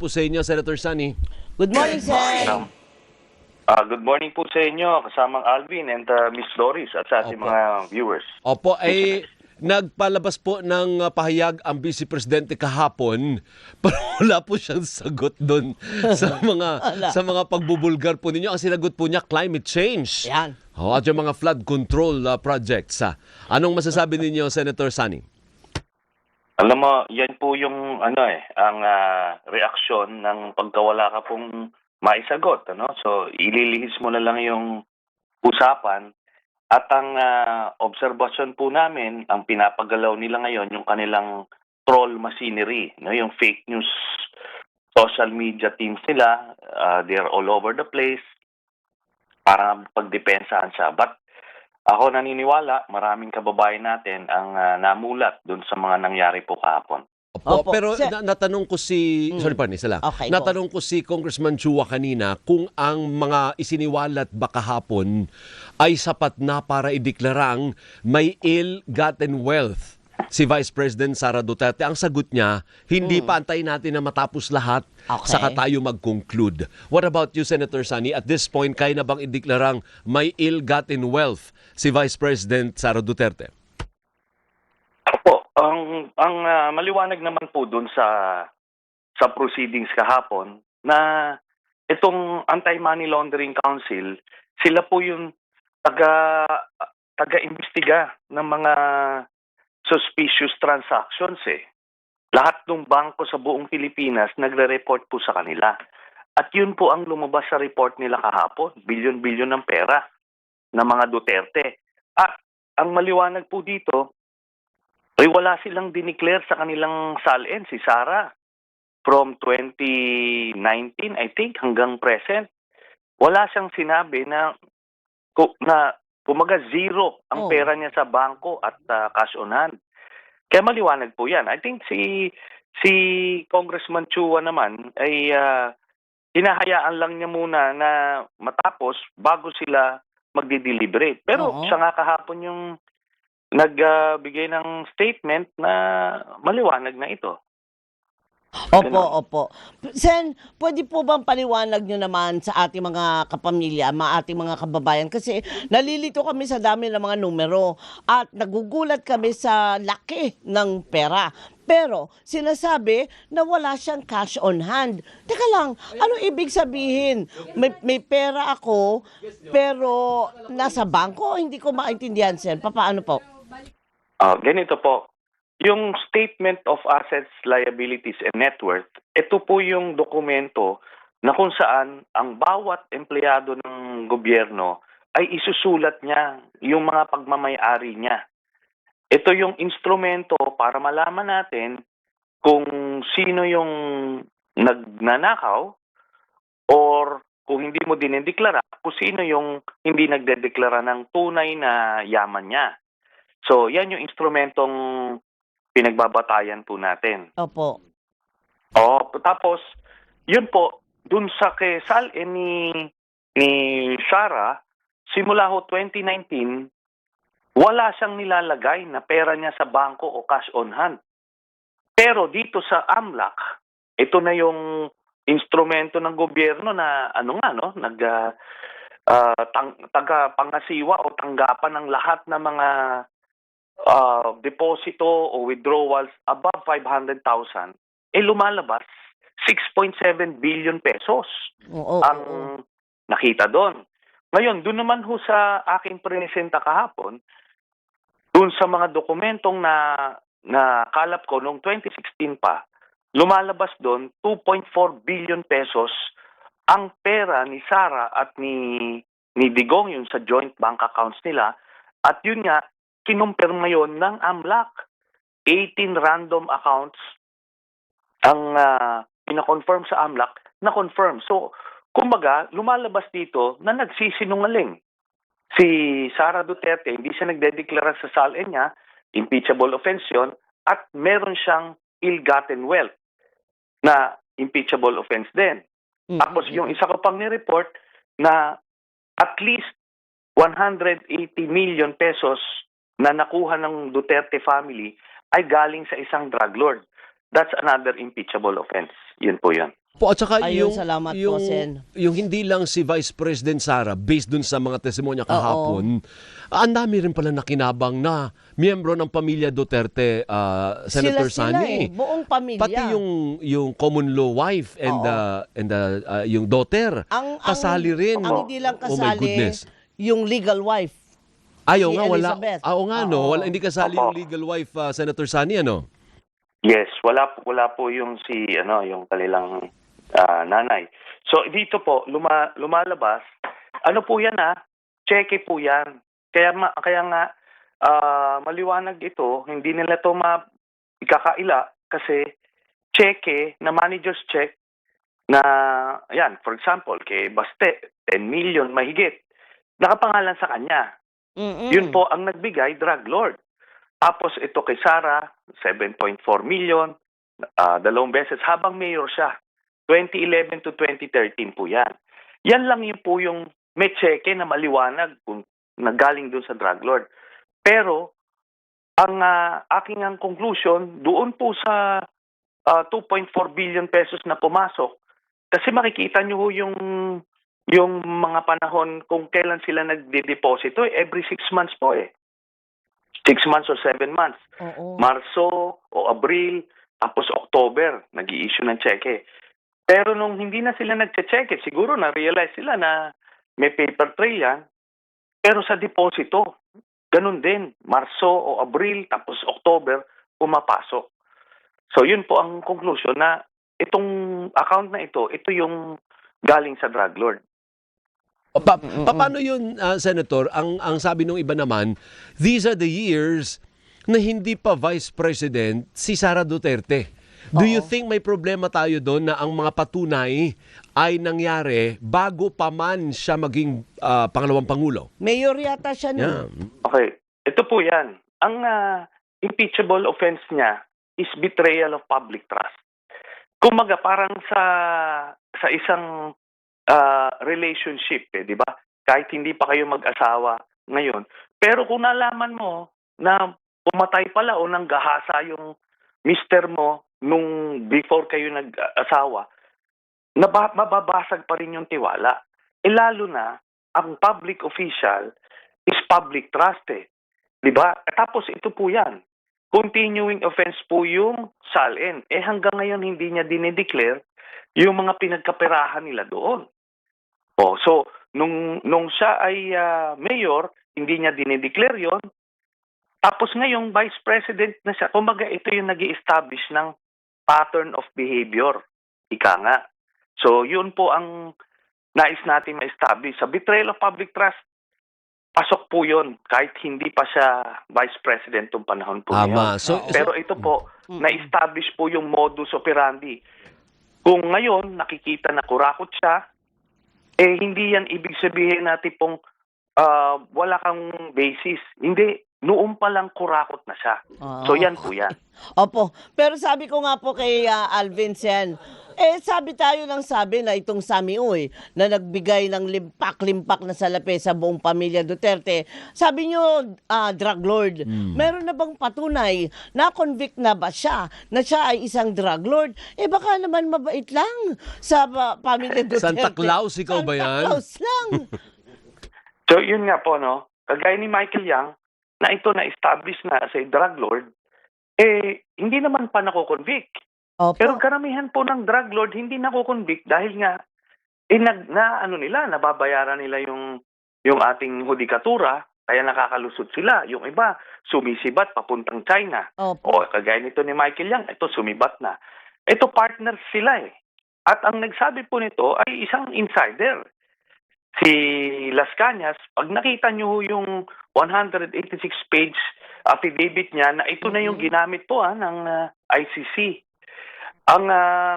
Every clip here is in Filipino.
po sa inyo, Senator Sunny. Good morning, Sen. Good morning po sa inyo, kasamang Alvin and Miss Doris at sa ating Opo. mga viewers. Opo, ay nagpalabas po ng pahayag ang Vice Presidente kahapon, pero wala po siyang sagot doon sa mga pagbubulgar po ninyo. Ang sinagot po niya, climate change. Yan. At yung mga flood control projects. Anong masasabi ninyo, Senator Sunny? Alam mo, yan po yung ang reaksyon ng pagkawala ka pong maisagot, So ililihis mo na lang yung usapan at ang obserbasyon po namin, ang pinapagalaw nila ngayon yung kanilang troll machinery, yung fake news social media teams nila, they're all over the place para pagdepensahan siya. But ako naniniwala, maraming kababayan natin ang namulat dun sa mga nangyari po kahapon. Opo, pero natanong ko si sorry pa, isa lang. Okay, natanong ko si Congressman Chua kanina kung ang mga isiniwalat ba kahapon ay sapat na para ideklarang may ill-gotten wealth si Vice President Sara Duterte. Ang sagot niya, hindi pa, antayin natin na matapos lahat saka tayo mag-conclude. What about you, Senator Sunny? At this point, kaya na bang ideklarang may ill-gotten wealth si Vice President Sara Duterte? Opo, ang maliwanag naman po doon sa proceedings kahapon na itong Anti-Money Laundering Council, sila po yung taga-imbestiga ng mga suspicious transactions Lahat ng bangko sa buong Pilipinas nagre-report po sa kanila. At yun po ang lumabas sa report nila kahapon, bilyon-bilyon ng pera ng mga Duterte. At ang maliwanag po dito, ay wala silang dineclare sa kanilang SALN, si Sara. From 2019, I think, hanggang present. Wala siyang sinabi na kumaga zero ang pera niya sa bangko at cash on hand. Kaya maliwanag po yan. I think si Congressman Chua naman ay hinahayaan lang niya muna na matapos bago sila magdi-deliberate. Pero siya nga kahapon yung nagbigay ng statement na maliwanag na ito. Opo. Sen, pwede po bang paliwanag nyo naman sa ating mga kapamilya, ating mga kababayan? Kasi nalilito kami sa dami ng mga numero at nagugulat kami sa laki ng pera. Pero sinasabi na wala siyang cash on hand. Teka lang, ano ibig sabihin? May pera ako pero nasa bangko? Hindi ko maintindihan, Sen. Paano po? Ganito po. Yung Statement of Assets, Liabilities, and Net Worth, ito po yung dokumento na kung saan ang bawat empleyado ng gobyerno ay isusulat niya yung mga pagmamay-ari niya. Ito yung instrumento para malaman natin kung sino yung nagnanakaw or kung hindi mo dinideklara, kung sino yung hindi nagdedeklara ng tunay na yaman niya. So, yan yung instrumentong pinagbabatayan po natin. Opo. Tapos, yun po, dun sa kesal ni Sara, simula ho 2019, wala siyang nilalagay na pera niya sa bangko o cash on hand. Pero dito sa AMLAC, ito na yung instrumento ng gobyerno na tagapangasiwa o tanggapan ng lahat ng mga deposito o withdrawals above 500,000, lumalabas 6.7 billion pesos ang nakita doon. Ngayon, doon naman ho sa aking presenta kahapon, doon sa mga dokumentong na kalap ko noong 2016 pa, lumalabas doon 2.4 billion pesos ang pera ni Sara at ni Digong, yung sa joint bank accounts nila. At yun nga, kinumpirma yon ng AMLAC. 18 random accounts ang pina-confirm sa AMLAC na confirm. So, kumbaga, lumalabas dito na nagsisinungaling. Si Sara Duterte, hindi siya nagdedeklara sa SALN niya, impeachable offense yun, at meron siyang ill-gotten wealth na impeachable offense din. Tapos yung isa ko pang ni-report na at least 180 million pesos na nakuha ng Duterte family ay galing sa isang drug lord. That's another impeachable offense. Yun po yun. Po, at saka Ayun, salamat po, Sen. yung hindi lang si Vice President Sara, based dun sa mga testimonya Oo. kahapon, ang dami rin pala nakinabang na miyembro ng pamilya Duterte, Senator Sila Sani. buong pamilya. Pati yung common law wife and Oo. yung daughter, kasali rin. Ang hindi lang Oh my kasali, goodness. yung legal wife. Ayaw si nga, wala. Elizabeth. Oo nga, no? Oo. Wala, hindi kasali yung legal wife, Senator Sani, ano? Yes, wala po yung yung kanilang nanay. So dito po lumalabas, ano po 'yan Cheque po 'yan. Kaya nga maliwanag ito, hindi nila to ikakaila kasi cheque na manager's check na yan, for example, kay Baste, 10 million mahigit. Nakapangalan sa kanya. Mm-mm. Yun po ang nagbigay, drug lord. Tapos ito kay Sara, 7.4 million, dalawang beses habang mayor siya. 2011 to 2013 po yan. Yan lang yun po yung may cheque na maliwanag kung nagaling doon sa drug lord. Pero, ang aking conclusion, doon po sa 2.4 billion pesos na pumasok, kasi makikita nyo yung mga panahon kung kailan sila nagde-deposito, every 6 months po 6 months or 7 months. Oo. Marso o Abril, tapos October, nag-i-issue ng cheque. Pero nung hindi na sila nagche-cheque, siguro na-realize sila na may paper trail yan. Pero sa deposito, ganun din. Marso o Abril, tapos October, pumapasok. So yun po ang conclusion na itong account na ito yung galing sa drug lord. Paano yun, Senator? Ang sabi nung iba naman, these are the years na hindi pa Vice President si Sara Duterte. Do you think may problema tayo doon na ang mga patunay ay nangyari bago pa man siya maging pangalawang pangulo? Mayor yata siya nun. Yeah. Okay, ito po yan. Ang impeachable offense niya is betrayal of public trust. Kumaga parang sa isang relationship, di ba? Kahit hindi pa kayo mag-asawa ngayon. Pero kung nalaman mo na pumatay pala o nanggahasa yung mister mo nung before kayo nag-asawa, mababasag pa rin yung tiwala. Lalo na, ang public official is public trust Di ba? Tapos ito po yan. Continuing offense po yung SALN. Hanggang ngayon hindi niya dinideclare yung mga pinagkaperahan nila doon. So, nung siya ay mayor, hindi niya dinideclare yon. Tapos ngayong vice president na siya, kumbaga ito yung nag-i-establish ng pattern of behavior. Ika nga. So, yun po ang nais natin ma-establish. Sa betrayal of public trust, pasok po yun kahit hindi pa siya vice president ng panahon po Tama. ngayon. Pero ito po, na-establish po yung modus operandi. Kung ngayon nakikita na kurakot siya, hindi yan ibig sabihin na tipong wala kang basis. Hindi, noon pa lang kurakot na siya. So yan po yan. Opo. Pero sabi ko nga po kay Alvin Sen, sabi tayo ng sabi na itong Sami Uy na nagbigay ng limpak-limpak na salapi sa buong pamilya Duterte. Sabi nyo, drug lord. Meron na bang patunay na convict na ba siya na siya ay isang drug lord? Baka naman mabait lang sa pamilya Duterte. Santa Claus, ikaw ba yan? Santa Claus lang. So yun nga po, no? Kagaya ni Michael Yang, na ito na-establish na as a drug lord, hindi naman pa nako-convict. Opo. Pero karamihan po ng drug lord hindi nako-convict dahil nga nababayaran nila yung ating hudikatura, kaya nakakalusot sila. Yung iba sumisibat papuntang China. Opo. O kagaya nito ni Michael Yang, ito sumibat na. Ito partners sila At ang nagsabi po nito ay isang insider. Si Las Cañas, pag nakita nyo yung 186-page affidavit niya na ito na yung ginamit po ng ICC. Ang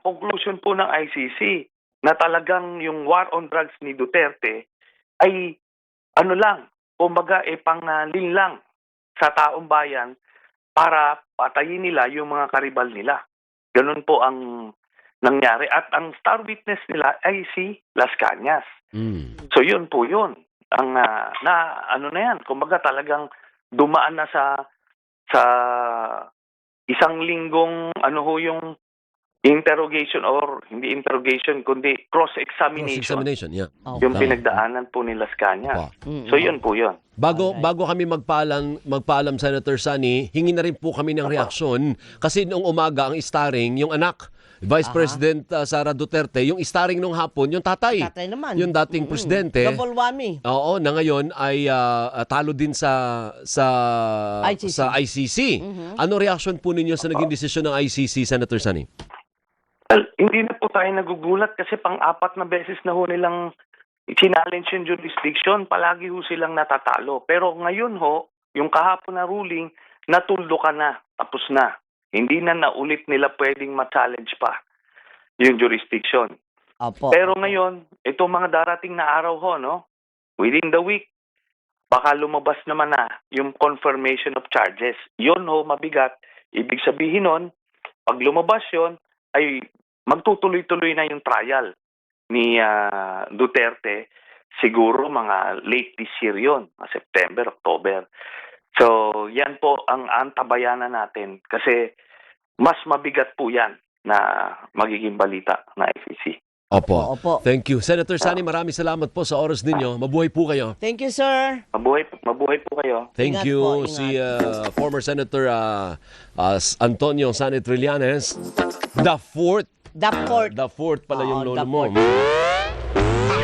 conclusion po ng ICC na talagang yung war on drugs ni Duterte ay kumbaga panglinlang sa taong bayan para patayin nila yung mga karibal nila. Ganun po ang nangyari. At ang star witness nila ay si Las Cañas. So yun po yun. Ang na yan, kumbaga talagang dumaan na sa isang linggong yung interrogation or hindi interrogation kundi cross-examination. Cross-examination, yeah. Yung Tama. pinagdaanan po nila sa kanya. Opo. So yun po yun. Bago kami magpaalam Senator Sani, hingi na rin po kami ng reaksyon kasi noong umaga ang starring yung anak Vice President Sara Duterte, yung starring nung hapon, yung tatay. Tatay naman. Yung dating presidente. Double whammy. Oo, na ngayon ay talo din sa ICC. sa ICC. Ano reaction po ninyo sa naging desisyon ng ICC, Senator Sani? Well, hindi na po tayo nagugulat kasi pang-apat na beses na ho nilang challenge yung jurisdiction, palagi ho silang natatalo. Pero ngayon ho, yung kahapon na ruling, natuldo ka na, tapos na. Hindi na naulit nila pwedeng ma-challenge pa yung jurisdiction. Opo. Pero ngayon, itong mga darating na araw ho, no? Within the week, baka lumabas naman na yung confirmation of charges. Yun ho, mabigat. Ibig sabihin nun, pag lumabas yun, ay magtutuloy-tuloy na yung trial ni Duterte. Siguro mga late this year yun, September, October. So, yan po ang antabayanan natin kasi mas mabigat po yan na magiging balita na ICC. Opo. Opo. Thank you. Senator Sani, maraming salamat po sa oras ninyo. Mabuhay po kayo. Thank you, sir. Mabuhay po kayo. Thank Ingat you po, ingat. si former Senator Antonio Sani Trillanes. The fourth The fourth. pala yung Oo, lolo the mo. fourth.